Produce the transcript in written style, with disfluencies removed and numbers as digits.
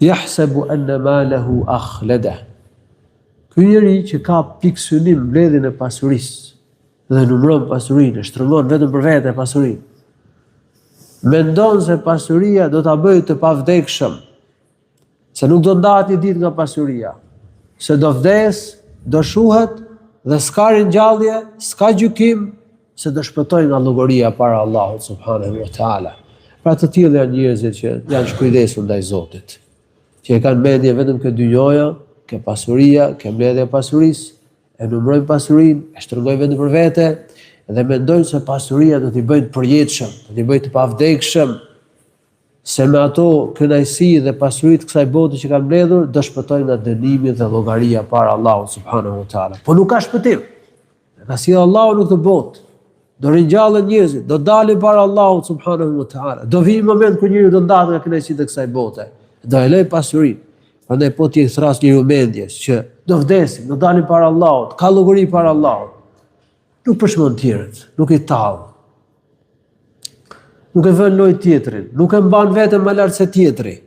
Yahsabu anna malahu akhlada. Ky njeri që ka pikë synim mbledhjen e pasurisë dhe numëron pasurinë, shtrëngon vetëm për vete pasurinë. Mendon se pasuria do ta bëjë të pavdekshëm, se nuk do ndahet një ditë nga pasuria, se do vdes, do shuhet dhe s'ka ringjallje, s'ka gjykim, se do shpëtoj nga llogaria para Allahut subhanahu wa taala. Pra të tillë janë njerëzit që janë shkujdesur ndaj Zotit, që e kanë mendje vetëm këtë dy gjoja, ke pasuria, ke mbledhja e pasurisë, e numërojnë pasurinë, e shtrëngojnë vetëm për vete, dhe mendojnë se pasuria do t'i bëjnë të përjetshëm, do t'i bëjnë të pavdekshëm, se me ato kënaqësi dhe pasuritë kësaj bote që kanë mbledhur, do shpëtojnë nga dënimi dhe llogaria para Allahut subhanahu wa taala. Po nuk ka shpëtim. Ka si Allahu në këtë botë, do ringjallen njerëzit, do dalin para Allahut subhanahu wa taala. Do vi një moment kur njeriu do ndahet nga kënaqësitë e kësaj bote, do e lëj pasurinë. Prandaj po ti thras një mendjes që do vdesim, do dalim para Allahut, ka llogari para Allahut. Nuk përshmon tjerët, nuk i tallë. Nuk e vën lojë tjetrin, nuk e mban vetëm më lart se tjetri.